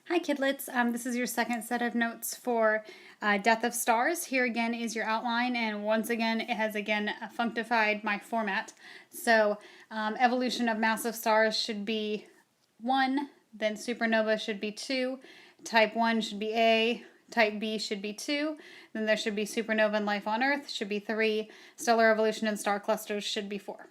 Hi Kidlets, this is your second set of notes for Death of Stars. Here again is your outline, and once again it has functified my format. So evolution of massive stars should be 1, then supernova should be 2, type 1 should be A, type B should be 2, then there should be supernova and life on Earth should be 3, stellar evolution and star clusters should be 4.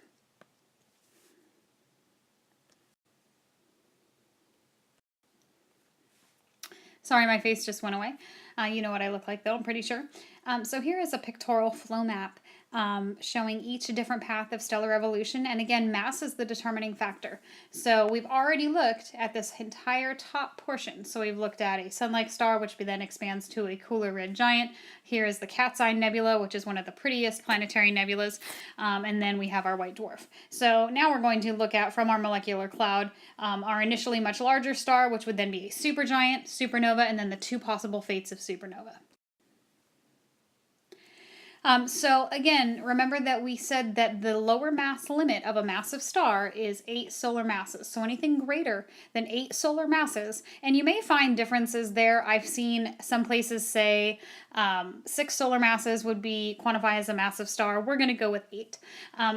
Sorry, my face just went away. You know what I look like though, I'm pretty sure. So here is a pictorial flow map showing each different path of stellar evolution. And again, mass is the determining factor. So we've already looked at this entire top portion. So we've looked at a sun-like star, which then expands to a cooler red giant. Here is the Cat's Eye Nebula, which is one of the prettiest planetary nebulas. And then we have our white dwarf. So now we're going to look at, from our molecular cloud, our initially much larger star, which would then be a supergiant, supernova, and then the two possible fates of supernova. So again, remember that we said that the lower mass limit of a massive star is 8 solar masses. So anything greater than 8 solar masses, and you may find differences there. I've seen some places say 6 solar masses would be quantify as a massive star. We're going to go with 8.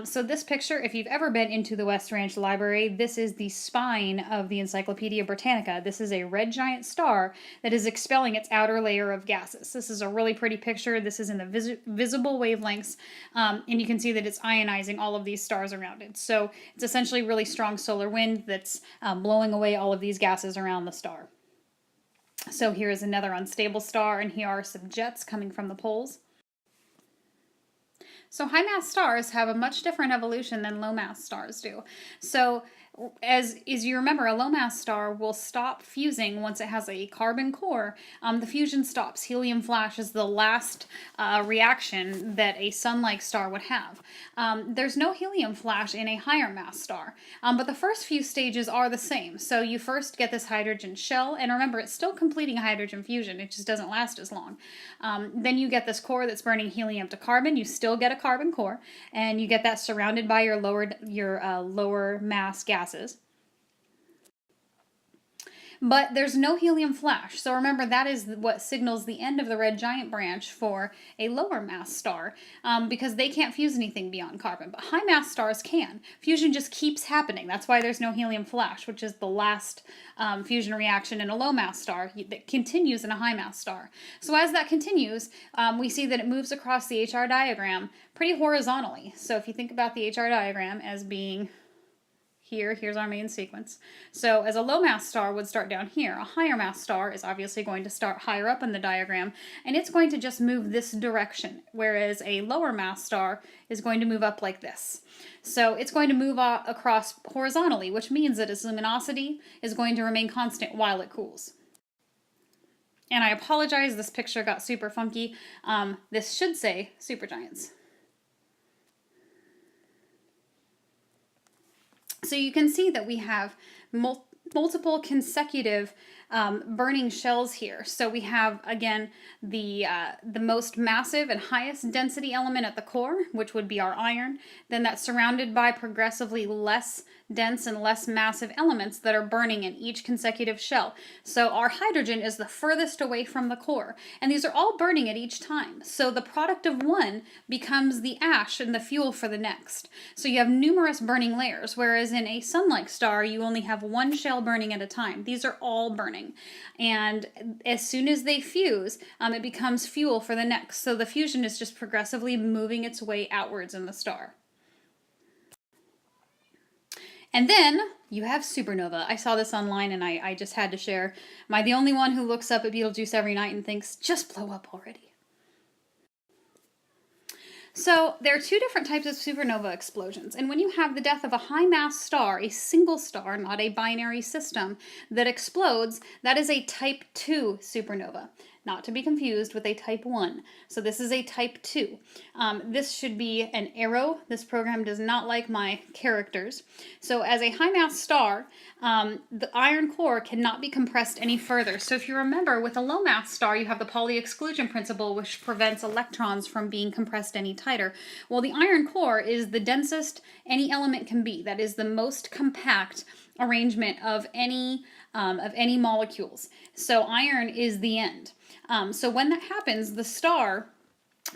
So this picture, if you've ever been into the West Ranch Library, this is the spine of the Encyclopedia Britannica. This is a red giant star that is expelling its outer layer of gases. This is a really pretty picture. This is in the visible wavelengths, and you can see that it's ionizing all of these stars around it. So it's essentially really strong solar wind that's blowing away all of these gases around the star. So here is another unstable star, and here are some jets coming from the poles. So high mass stars have a much different evolution than low mass stars do. So as you remember, a low mass star will stop fusing once it has a carbon core. The fusion stops. Helium flash is the last reaction that a sun-like star would have. There's no helium flash in a higher mass star, but the first few stages are the same. So you first get this hydrogen shell, and remember, it's still completing hydrogen fusion. It just doesn't last as long. Then you get this core that's burning helium to carbon. You still get a carbon core, and you get that surrounded by your lower mass gases. But there's no helium flash, so remember that is what signals the end of the red giant branch for a lower mass star, because they can't fuse anything beyond carbon, but high mass stars can. Fusion just keeps happening. That's why there's no helium flash, which is the last fusion reaction in a low mass star that continues in a high mass star. So as that continues, we see that it moves across the HR diagram pretty horizontally. So if you think about the HR diagram as being here's our main sequence. So as a low mass star would start down here, a higher mass star is obviously going to start higher up in the diagram, and it's going to just move this direction, whereas a lower mass star is going to move up like this. So it's going to move across horizontally, which means that its luminosity is going to remain constant while it cools. And I apologize, this picture got super funky. This should say supergiants. So you can see that we have multiple consecutive burning shells here. So we have, again, the most massive and highest density element at the core, which would be our iron. Then that's surrounded by progressively less dense and less massive elements that are burning in each consecutive shell. So our hydrogen is the furthest away from the core, and these are all burning at each time. So the product of one becomes the ash and the fuel for the next. So you have numerous burning layers, whereas in a sun-like star, you only have one shell burning at a time. These are all burning. And as soon as they fuse, it becomes fuel for the next. So the fusion is just progressively moving its way outwards in the star. And then you have supernova. I saw this online and I just had to share. Am I the only one who looks up at Betelgeuse every night and thinks, just blow up already? So there are two different types of supernova explosions, and when you have the death of a high mass star, a single star, not a binary system, that explodes, that is a type 2 supernova, not to be confused with a type 1. So this is a type 2. This should be an arrow. This program does not like my characters. So as a high mass star, the iron core cannot be compressed any further. So if you remember, with a low mass star, you have the Pauli exclusion principle, which prevents electrons from being compressed any tighter. Well, the iron core is the densest any element can be. That is the most compact arrangement of any molecules. So iron is the end. So when that happens, the star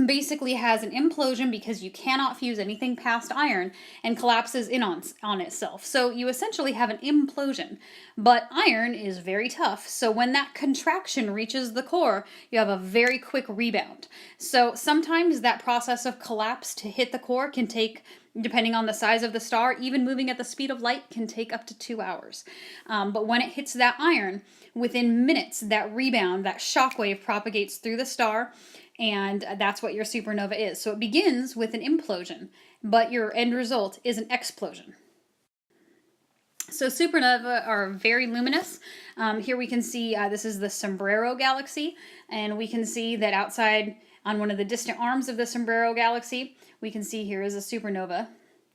basically has an implosion because you cannot fuse anything past iron and collapses in on itself. So you essentially have an implosion. But iron is very tough. So when that contraction reaches the core, you have a very quick rebound. So sometimes that process of collapse to hit the core can take, depending on the size of the star, even moving at the speed of light can take up to 2 hours. But when it hits that iron, within minutes, that rebound, that shock wave propagates through the star, and that's what your supernova is. So it begins with an implosion, but your end result is an explosion. So supernova are very luminous. Here we can see this is the Sombrero Galaxy, and we can see that outside on one of the distant arms of the Sombrero Galaxy, we can see here is a supernova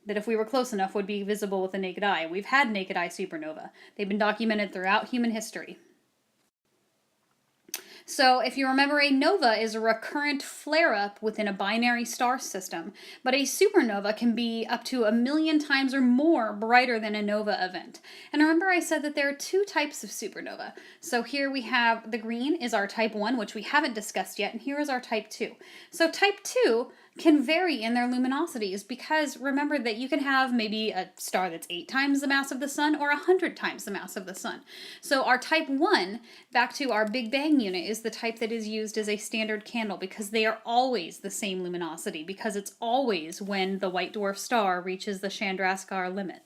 that if we were close enough would be visible with the naked eye. We've had naked eye supernova. They've been documented throughout human history. So if you remember, a nova is a recurrent flare-up within a binary star system, but a supernova can be up to 1,000,000 times or more brighter than a nova event. And remember I said that there are 2 types of supernova. So here we have the green is our type 1, which we haven't discussed yet, and here is our type 2. So type 2 can vary in their luminosities because remember that you can have maybe a star that's 8 times the mass of the sun or 100 times the mass of the sun. So our type 1, back to our Big Bang unit, is the type that is used as a standard candle because they are always the same luminosity, because it's always when the white dwarf star reaches the Chandrasekhar limit.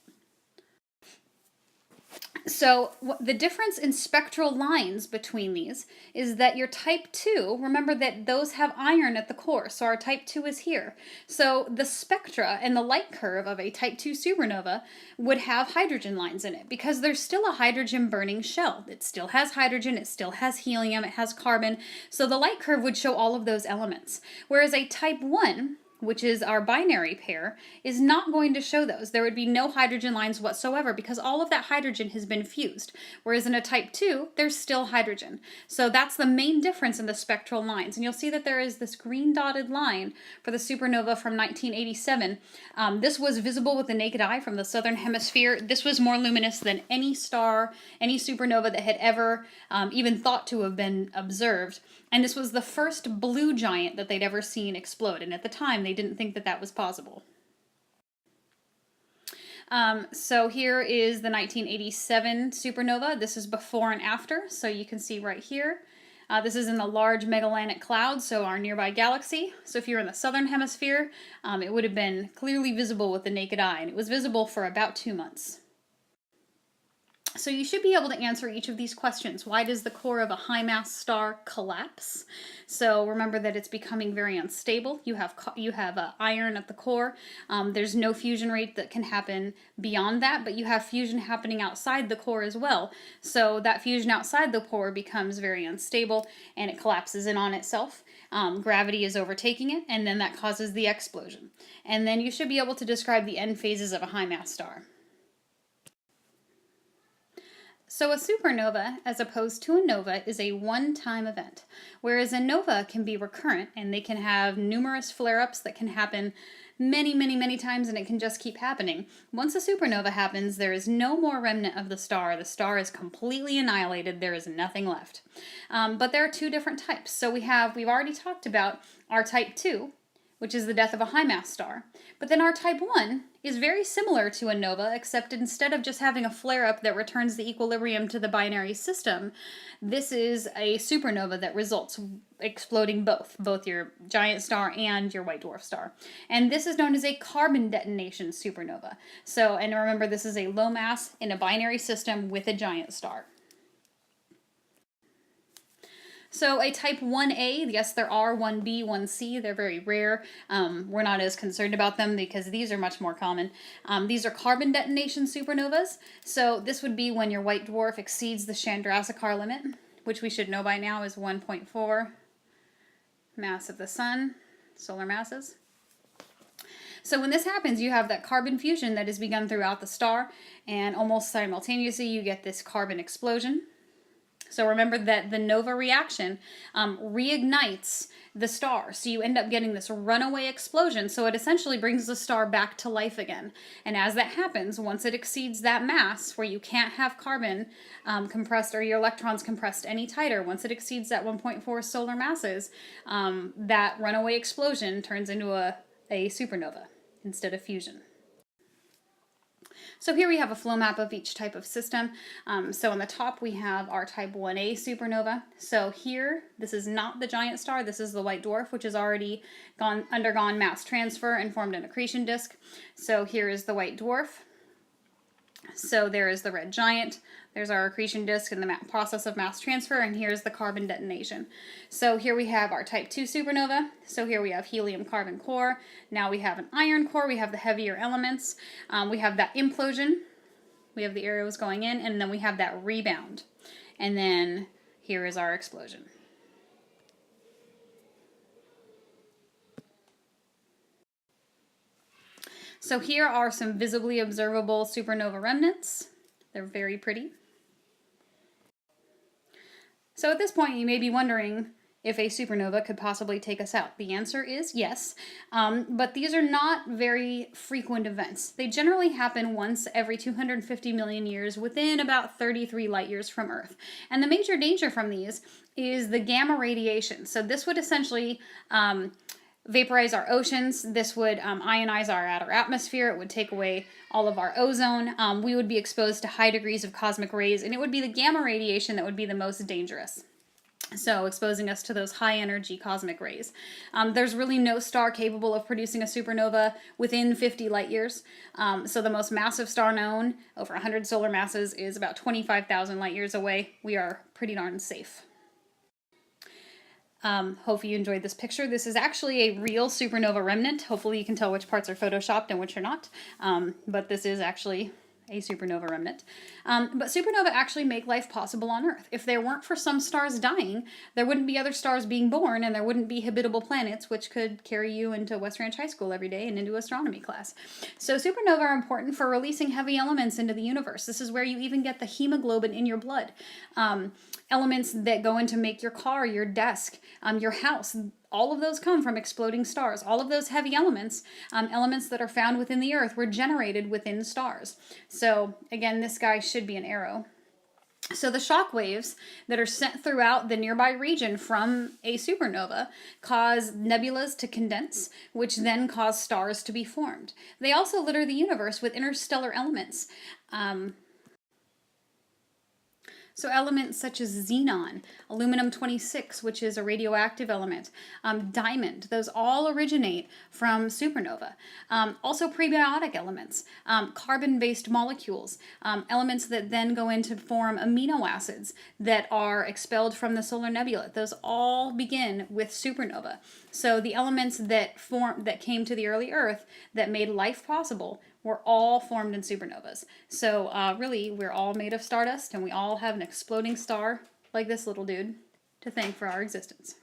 So the difference in spectral lines between these is that your type 2, remember that those have iron at the core, so our type 2 is here. So the spectra and the light curve of a type 2 supernova would have hydrogen lines in it because there's still a hydrogen burning shell. It still has hydrogen, it still has helium, it has carbon, so the light curve would show all of those elements. Whereas a type 1, which is our binary pair, is not going to show those. There would be no hydrogen lines whatsoever because all of that hydrogen has been fused. Whereas in a type 2, there's still hydrogen. So that's the main difference in the spectral lines. And you'll see that there is this green dotted line for the supernova from 1987. This was visible with the naked eye from the southern hemisphere. This was more luminous than any star, any supernova that had ever even thought to have been observed. And this was the first blue giant that they'd ever seen explode. And at the time, they didn't think that that was possible. So here is the 1987 supernova. This is before and after. So you can see right here. This is in the Large Magellanic Cloud, so our nearby galaxy. So if you're in the southern hemisphere, it would have been clearly visible with the naked eye. And it was visible for about 2 months. So you should be able to answer each of these questions. Why does the core of a high mass star collapse? So remember that it's becoming very unstable. You have iron at the core. There's no fusion rate that can happen beyond that, but you have fusion happening outside the core as well. So that fusion outside the core becomes very unstable and it collapses in on itself. Gravity is overtaking it, and then that causes the explosion. And then you should be able to describe the end phases of a high mass star. So a supernova, as opposed to a nova, is a one-time event, whereas a nova can be recurrent, and they can have numerous flare-ups that can happen many, many, many times, and it can just keep happening. Once a supernova happens, there is no more remnant of the star. The star is completely annihilated. There is nothing left. But there are 2 different types. So we've already talked about our type 2, which is the death of a high mass star. But then our type 1 is very similar to a nova, except instead of just having a flare-up that returns the equilibrium to the binary system, this is a supernova that results exploding both your giant star and your white dwarf star. And this is known as a carbon detonation supernova. So, and remember, this is a low mass in a binary system with a giant star. So a type 1A, yes, there are 1B, 1C. They're very rare. We're not as concerned about them because these are much more common. These are carbon detonation supernovas. So this would be when your white dwarf exceeds the Chandrasekhar limit, which we should know by now is 1.4 mass of the sun, solar masses. So when this happens, you have that carbon fusion that has begun throughout the star, and almost simultaneously you get this carbon explosion. So remember that the nova reaction reignites the star. So you end up getting this runaway explosion. So it essentially brings the star back to life again. And as that happens, once it exceeds that mass where you can't have carbon compressed or your electrons compressed any tighter, once it exceeds that 1.4 solar masses, that runaway explosion turns into a supernova instead of fusion. So here we have a flow map of each type of system. So on the top we have our type 1a supernova. So here, this is not the giant star, this is the white dwarf, which has already undergone mass transfer and formed an accretion disk. So here is the white dwarf. So there is the red giant, there's our accretion disk and the process of mass transfer, and here's the carbon detonation. So here we have our type 2 supernova. So here we have helium-carbon core. Now we have an iron core, we have the heavier elements. We have that implosion, we have the arrows going in, and then we have that rebound. And then here is our explosion. So here are some visibly observable supernova remnants. They're very pretty. So at this point, you may be wondering if a supernova could possibly take us out. The answer is yes, but these are not very frequent events. They generally happen once every 250 million years within about 33 light years from Earth. And the major danger from these is the gamma radiation. So this would essentially vaporize our oceans. This would ionize our outer atmosphere. It would take away all of our ozone. We would be exposed to high degrees of cosmic rays, and it would be the gamma radiation that would be the most dangerous. So exposing us to those high energy cosmic rays. There's really no star capable of producing a supernova within 50 light years. So the most massive star known, over 100 solar masses, is about 25,000 light years away. We are pretty darn safe. Hope you enjoyed this picture. This is actually a real supernova remnant. Hopefully you can tell which parts are photoshopped and which are not. But this is actually a supernova remnant. But supernova actually make life possible on Earth. If there weren't for some stars dying, there wouldn't be other stars being born, and there wouldn't be habitable planets, which could carry you into West Ranch High School every day and into astronomy class. So supernova are important for releasing heavy elements into the universe. This is where you even get the hemoglobin in your blood. Elements that go into make your car, your desk, your house. All of those come from exploding stars. All of those heavy elements, elements that are found within the Earth, were generated within stars. So again, this guy should be an arrow. So the shock waves that are sent throughout the nearby region from a supernova cause nebulas to condense, which then cause stars to be formed. They also litter the universe with interstellar elements. So elements such as xenon, aluminum-26, which is a radioactive element, diamond, those all originate from supernova. Also prebiotic elements, carbon-based molecules, elements that then go into form amino acids that are expelled from the solar nebula. Those all begin with supernova. So the elements that came to the early Earth that made life possible were all formed in supernovas. So really, we're all made of stardust, and we all have an exploding star like this little dude to thank for our existence.